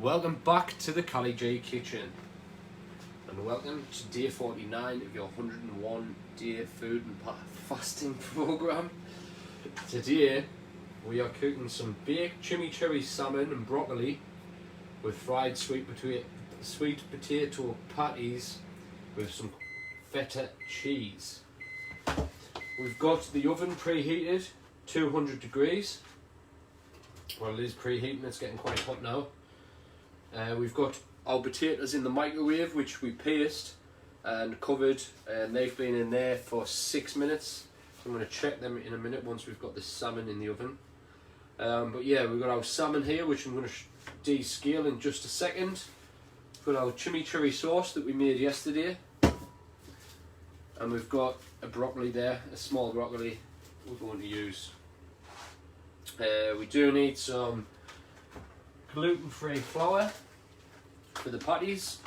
Welcome back to the Cali G Kitchen, and welcome to day 49 of your 101 day food and fasting program. Today we are cooking some baked chimichurri salmon and broccoli with fried sweet potato patties with some feta cheese. We've got the oven preheated 200 degrees. Well, it is preheating, it's getting quite hot now. We've got our potatoes in the microwave, which we paced and covered, and they've been in there for 6 minutes. So I'm going to check them in a minute once we've got the salmon in the oven. But yeah, we've got our salmon here, which I'm going to descale in just a second. We've got our chimichurri sauce that we made yesterday. And we've got a broccoli there, a small broccoli we're going to use. We do need some gluten-free flour for the patties,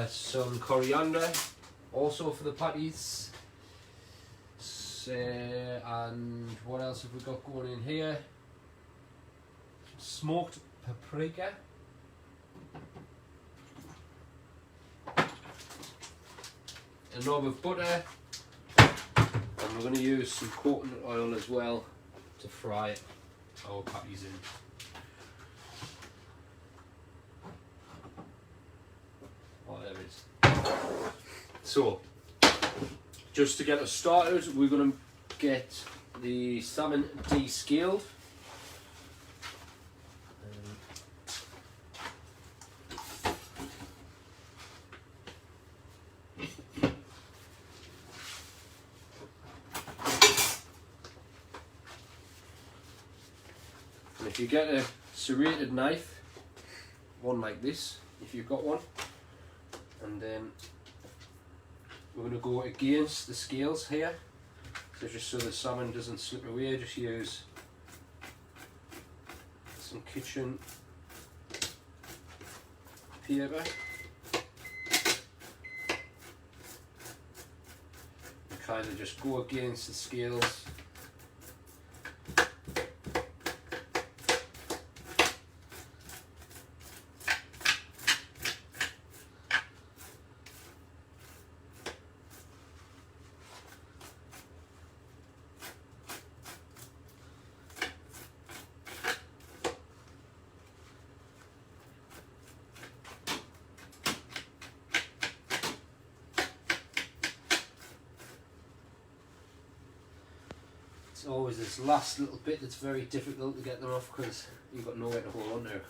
some coriander also for the patties, and what else have we got going in here? Smoked paprika, a knob of butter, and we're going to use some coconut oil as well to fry our patties in. Oh, there it is. So, just to get us started, we're going to get the salmon descaled. If you get a serrated knife, one like this, if you've got one, and then we're going to go against the scales here, so just so the salmon doesn't slip away, just use some kitchen paper and kind of just go against the scales. It's always this last little bit that's very difficult to get them off because you've got nowhere to hold on to.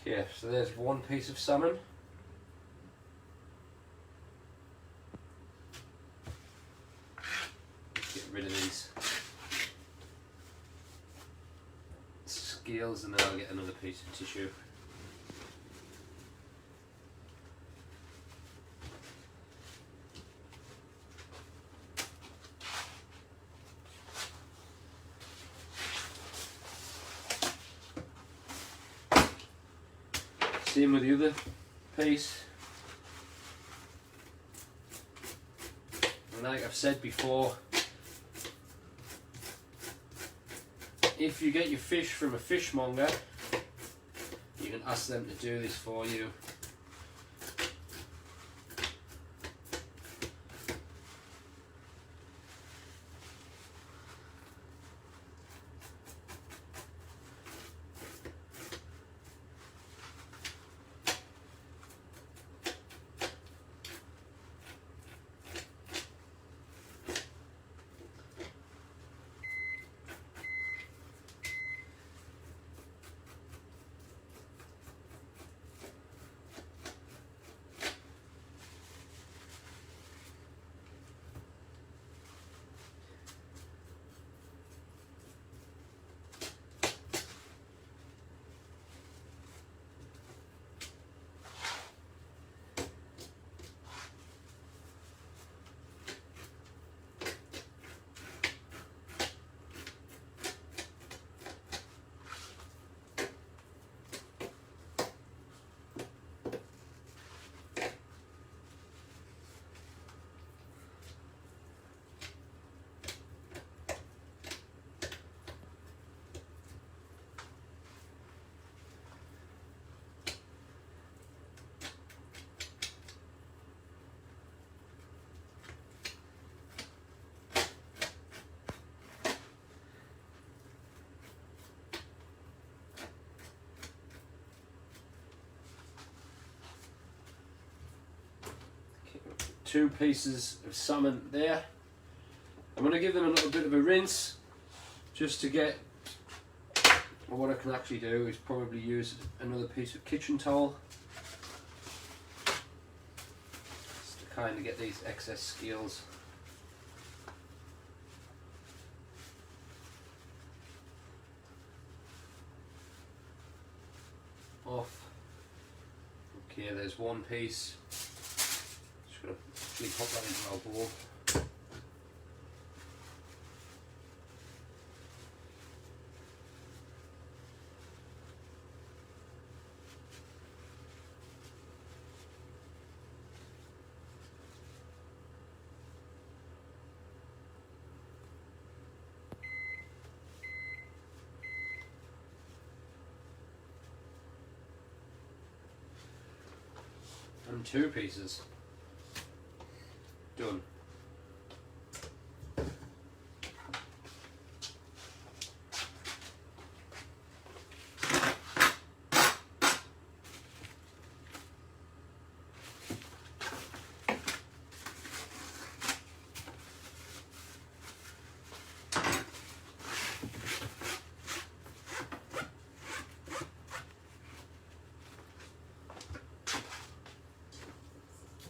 Okay, so there's one piece of salmon. Get rid of these scales and then I'll get another piece of tissue. Same with the other piece. And like I've said before, if you get your fish from a fishmonger, you can ask them to do this for you. 2 pieces of salmon there. I'm going to give them a little bit of a rinse just to get, well, what I can actually do is probably use another piece of kitchen towel just to kind of get these excess scales off. Okay, there's one piece. Just going to actually pop that into our bowl. And 2 pieces. Done.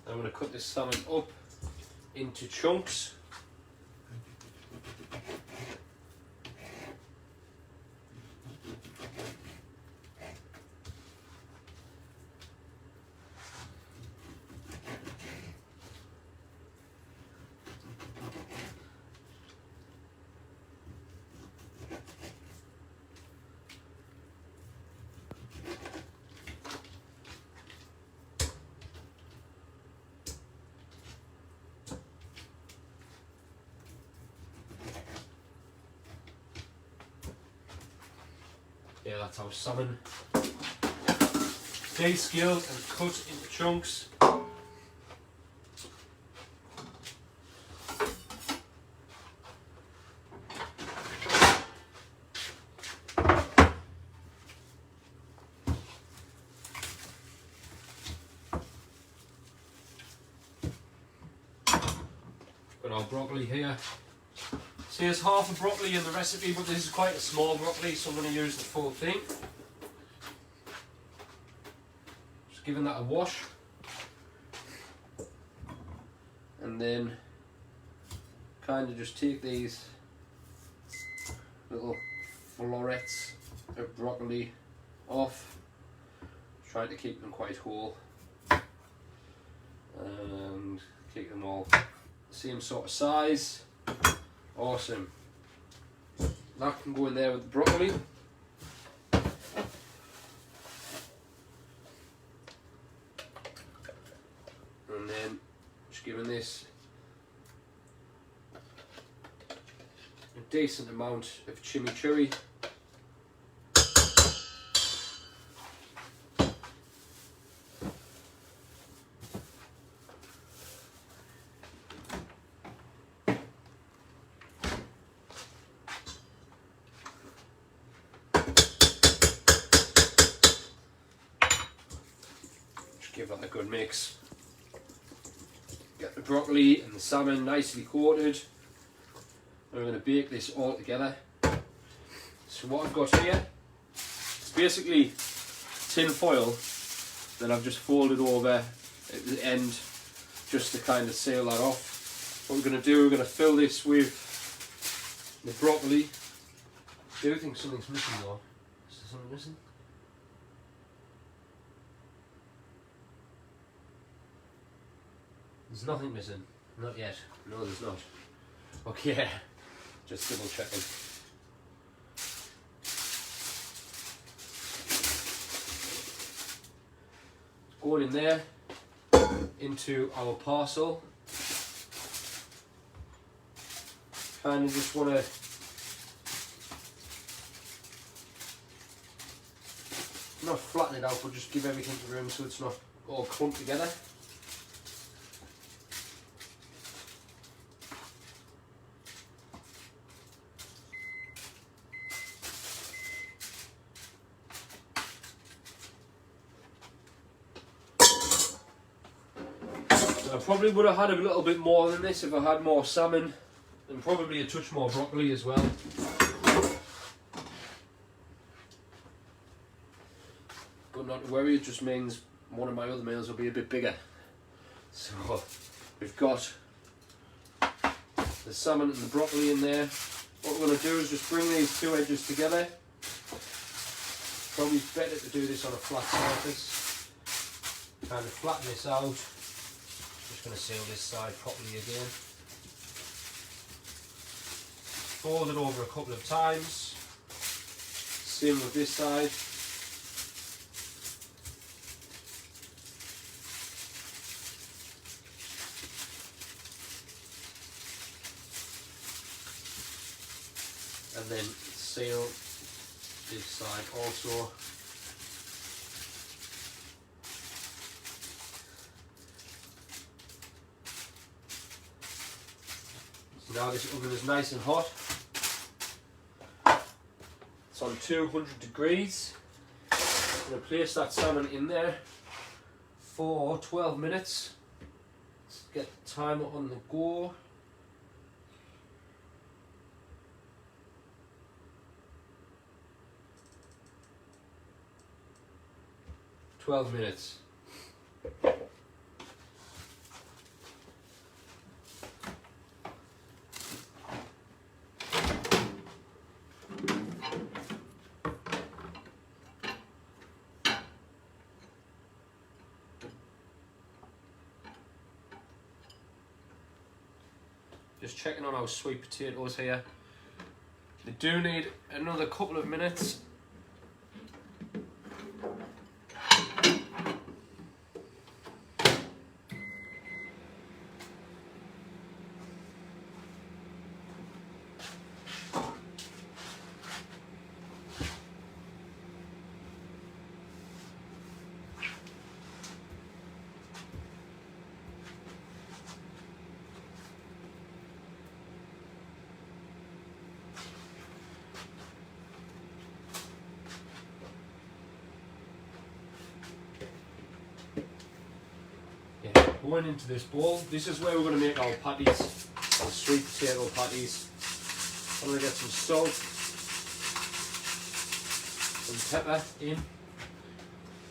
I'm going to cut this salmon up into chunks. Yeah, that's our salmon descaled and cut into chunks. Got our broccoli here. See, there's half a broccoli in the recipe, but this is quite a small broccoli, so I'm going to use the full thing. Just giving that a wash. And then kind of just take these little florets of broccoli off. Try to keep them quite whole. And keep them all the same sort of size. Awesome. That can go in there with the broccoli. And then just giving this a decent amount of chimichurri. Give that a good mix. Get the broccoli and the salmon nicely coated. And we're going to bake this all together. So what I've got here, it's basically tin foil that I've just folded over at the end just to kind of seal that off. What we're going to do, we're going to fill this with the broccoli. I do think something's missing though. Is there something missing? There's nothing missing. Not yet. No, there's not. Okay, just double checking. Going in there, into our parcel. Kind of just want to not flatten it out, but just give everything room so it's not all clumped together. I probably would have had a little bit more than this if I had more salmon and probably a touch more broccoli as well. But not to worry, it just means one of my other meals will be a bit bigger. So we've got the salmon and the broccoli in there. What we're going to do is just bring these two edges together. Probably better to do this on a flat surface. Kind of flatten this out. Just going to seal this side properly again. Fold it over a couple of times. Same with this side. And then seal this side also. So now this oven is nice and hot. It's on 200 degrees. I'm going to place that salmon in there for 12 minutes. Let's get the timer on the go. 12 minutes. Just checking on our sweet potatoes here. They do need another couple of minutes. Going into this bowl, this is where we're going to make our patties, our sweet potato patties. I'm going to get some salt, some pepper in.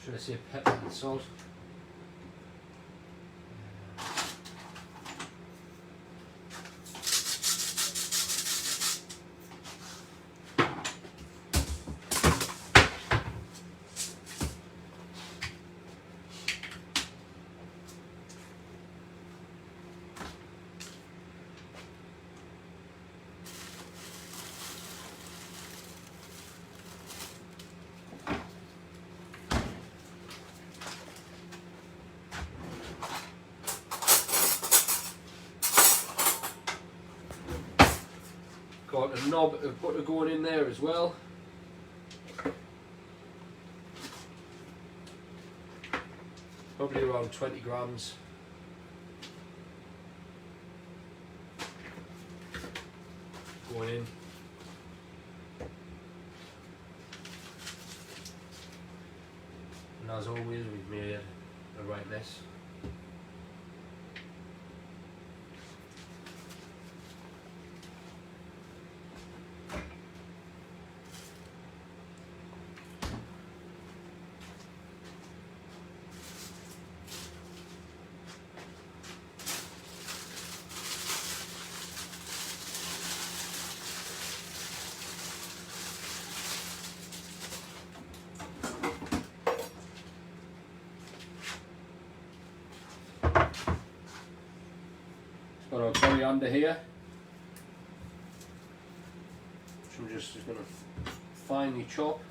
Should I say pepper and salt? Got a knob of butter going in there as well. Probably around 20 grams. Going in. And as always, we've made a right mess. Got our coriander here, which I'm just going to finely chop.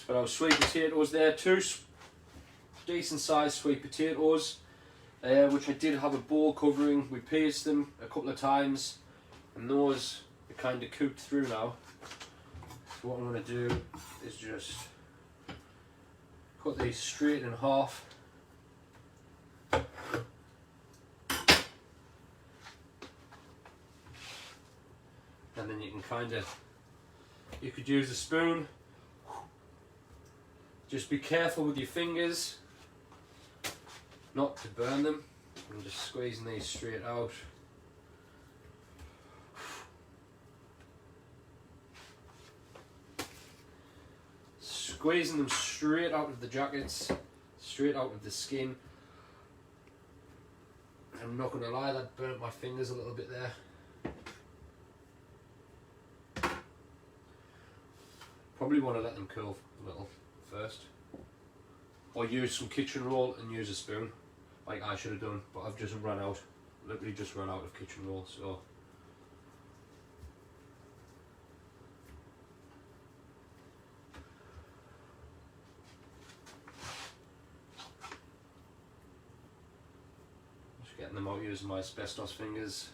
Got our sweet potatoes there, two decent sized sweet potatoes, which I did have a bowl covering. We pasted them a couple of times and those are kind of cooked through now. So what I'm going to do is just cut these straight in half. And then you can you could use a spoon. Just be careful with your fingers not to burn them. I'm just squeezing these straight out. Squeezing them straight out of the jackets, straight out of the skin. I'm not going to lie, that burnt my fingers a little bit there. Probably want to let them cool a little first. Or use some kitchen roll and use a spoon, like I should have done, but I've just run out. Literally just run out of kitchen roll, so. Just getting them out using my asbestos fingers.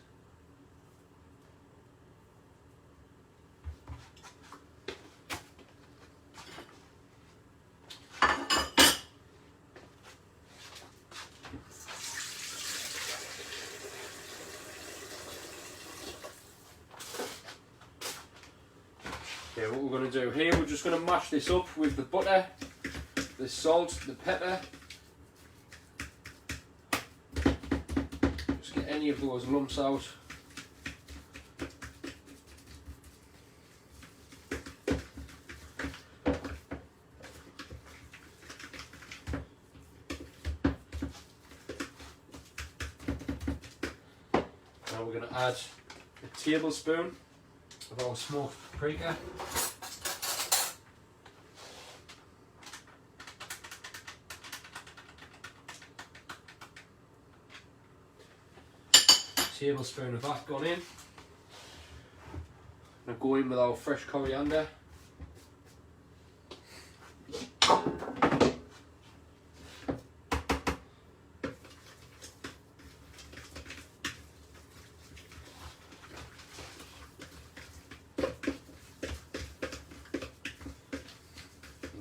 Okay, what we're going to do here, we're just going to mash this up with the butter, the salt, the pepper. Just get any of those lumps out. Now we're going to add a tablespoon of our smoked paprika. Tablespoon of that gone in. Now go in with our fresh coriander.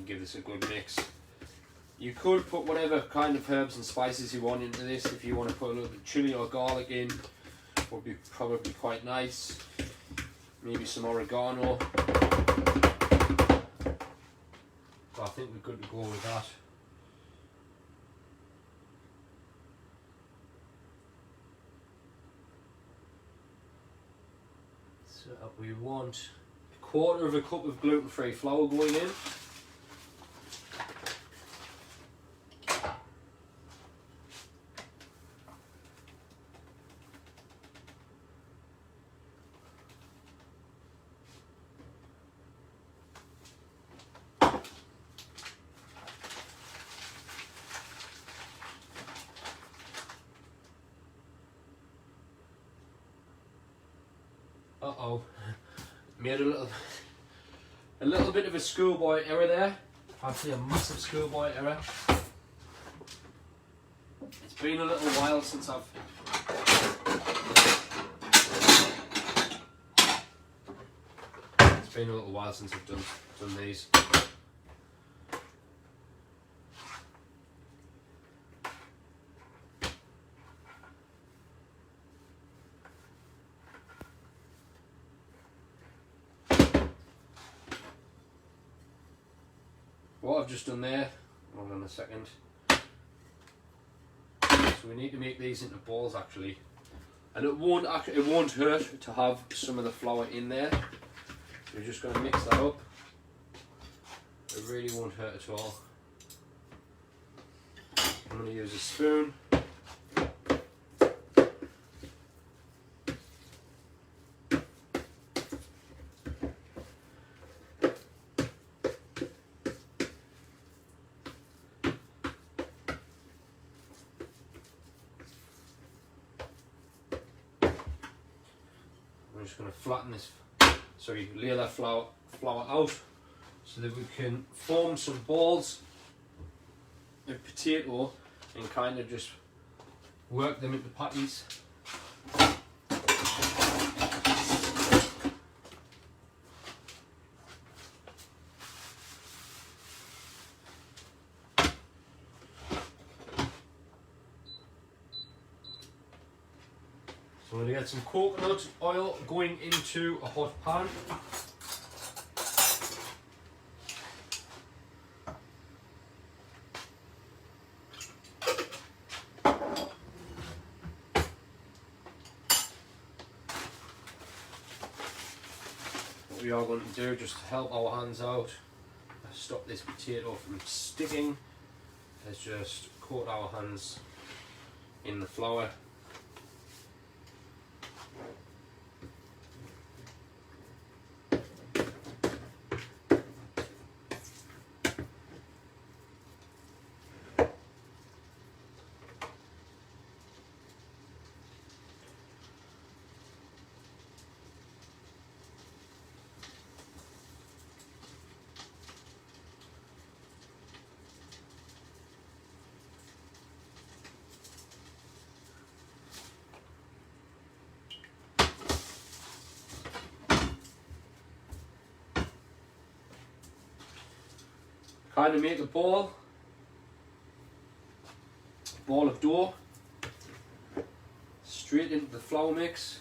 Give this a good mix. You could put whatever kind of herbs and spices you want into this. If you want to put a little bit of chili or garlic in, would be probably quite nice. Maybe some oregano. But I think we're good to go with that. So we want a quarter of a cup of gluten-free flour going in. Uh-oh, made a little bit of a schoolboy error there. I'd say a massive schoolboy error. It's been a little while since I've done these. What I've just done there, hold on a second. So we need to make these into balls actually, and it won't hurt to have some of the flour in there. So you're just going to mix that up. It really won't hurt at all. I'm going to use a spoon. I'm just going to flatten this, lay that flour out so that we can form some balls of potato and kind of just work them into patties. So I'm going to get some coconut oil going into a hot pan. What we are going to do, just to help our hands out, stop this potato from sticking, is just coat our hands in the flour. Kind of make a ball of dough, straight into the flour mix.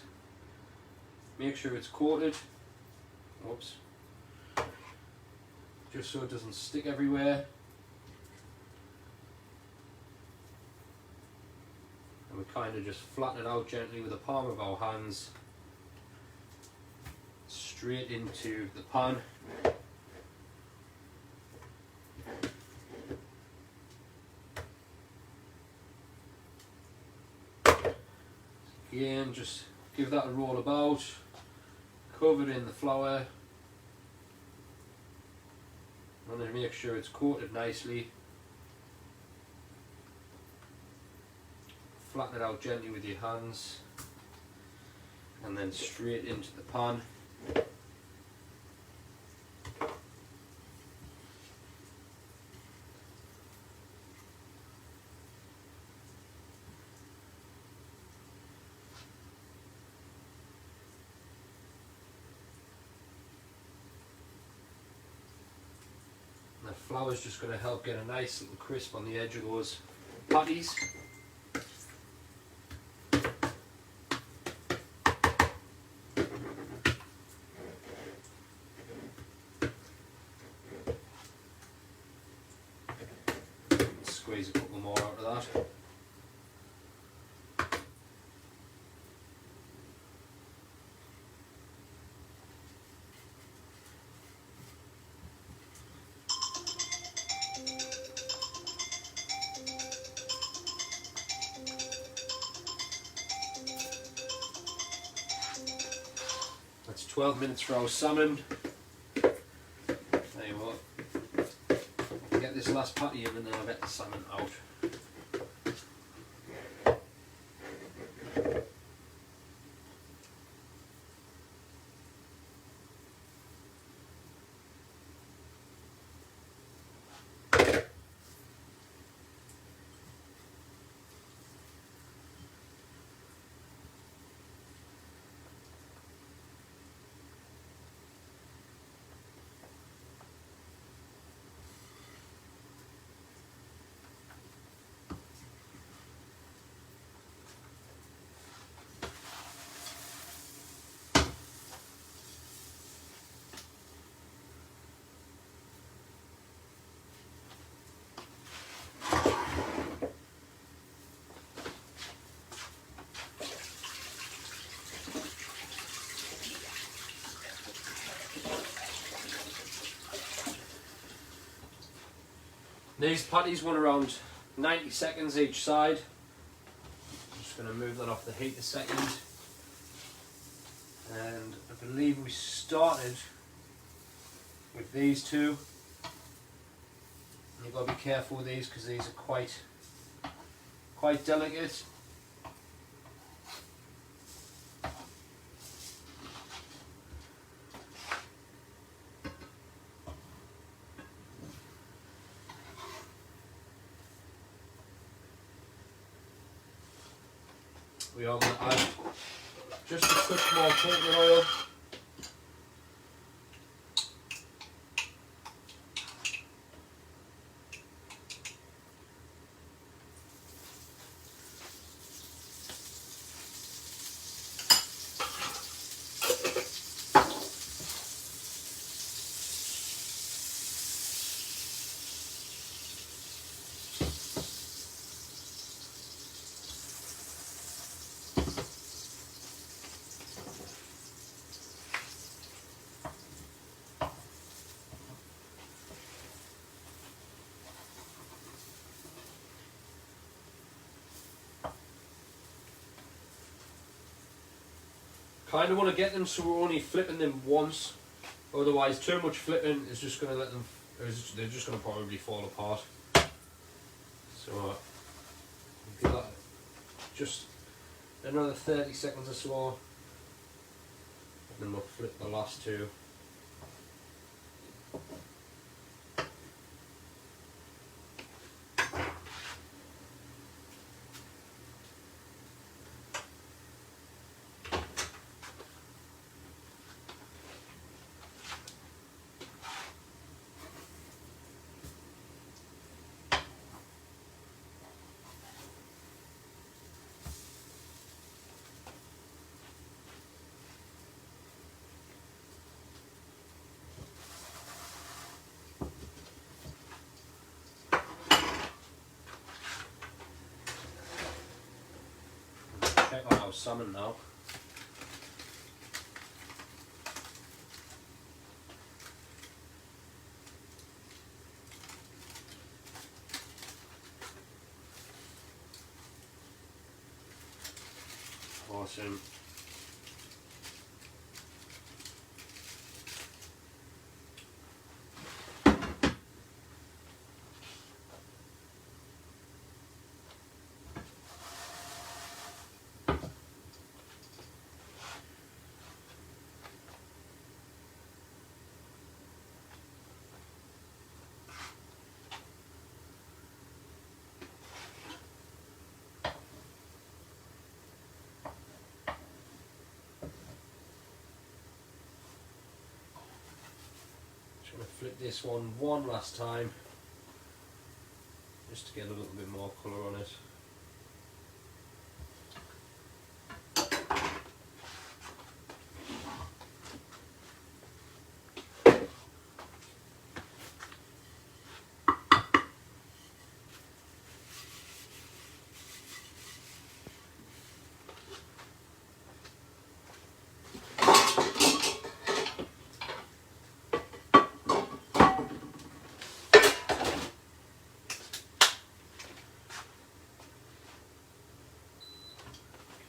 Make sure it's coated, whoops, just so it doesn't stick everywhere. And we kind of just flatten it out gently with the palm of our hands, straight into the pan. Again, just give that a roll about, cover it in the flour, and then make sure it's coated nicely. Flatten it out gently with your hands, and then straight into the pan. The flour is just going to help get a nice little crisp on the edge of those patties. Squeeze a couple more out of that. That's 12 minutes for our salmon. There you what, get this last patty in and then I'll get the salmon out. These patties want around 90 seconds each side. I'm just going to move that off the heat a second. And I believe we started with these two. You've got to be careful with these because these are quite delicate. we are going to add just a touch more coconut oil. Kind of want to get them so we're only flipping them once, otherwise too much flipping is just going to let them, they're just going to probably fall apart. So give that just another 30 seconds or so, and then we'll flip the last two. Check out our salmon now. Awesome. I'm going to flip this one last time, just to get a little bit more colour on it.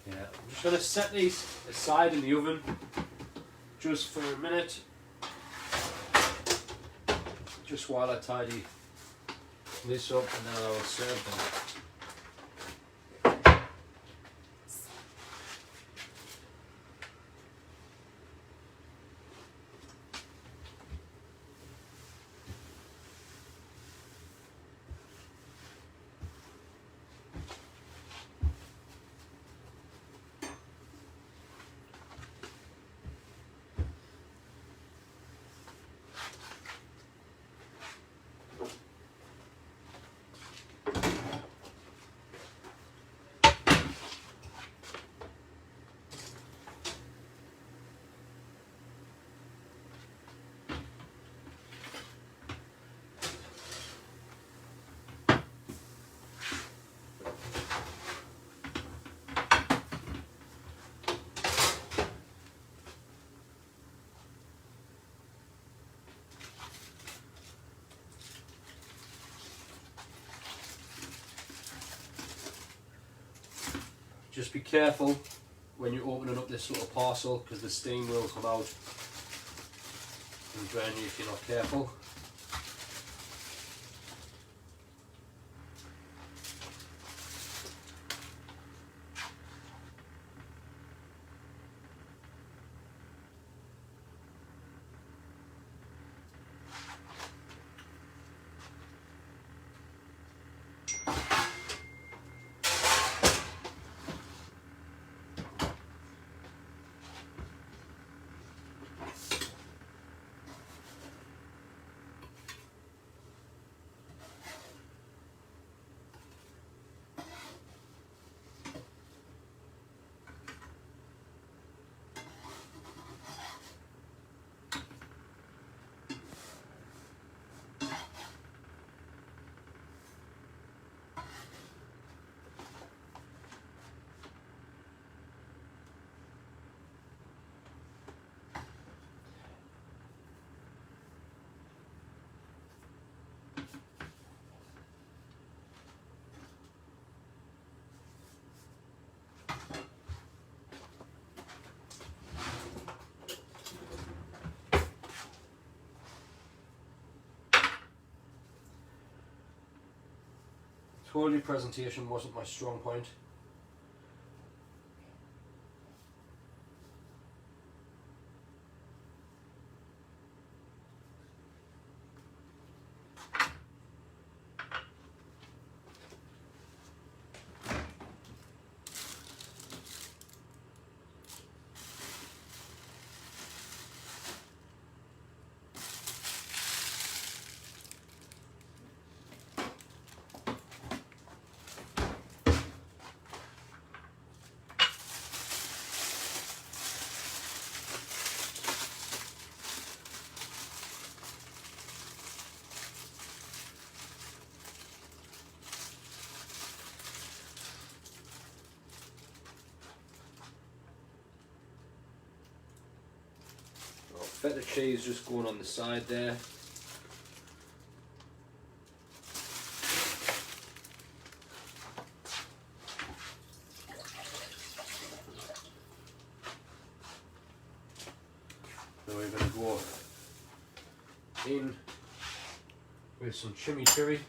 I'm just going to set these aside in the oven just for a minute, just while I tidy this up, and then I will serve them. Just be careful when you're opening up this little parcel, because the steam will come out and drain you if you're not careful. Told you presentation wasn't my strong point. Feta cheese just going on the side there. Now we're going to go in with some chimichurri.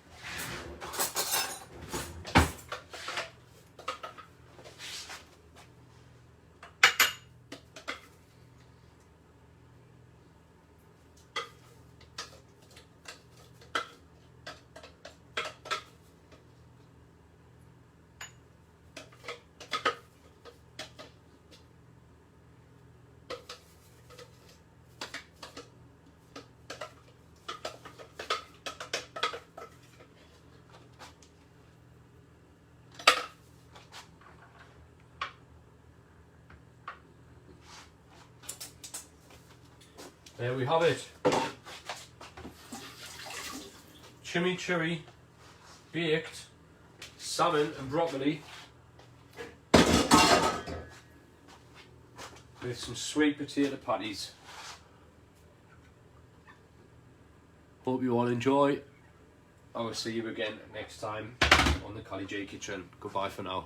There we have it. Chimichurri, baked, salmon and broccoli with some sweet potato patties. Hope you all enjoy. I will see you again next time on the Cali G Kitchen. Goodbye for now.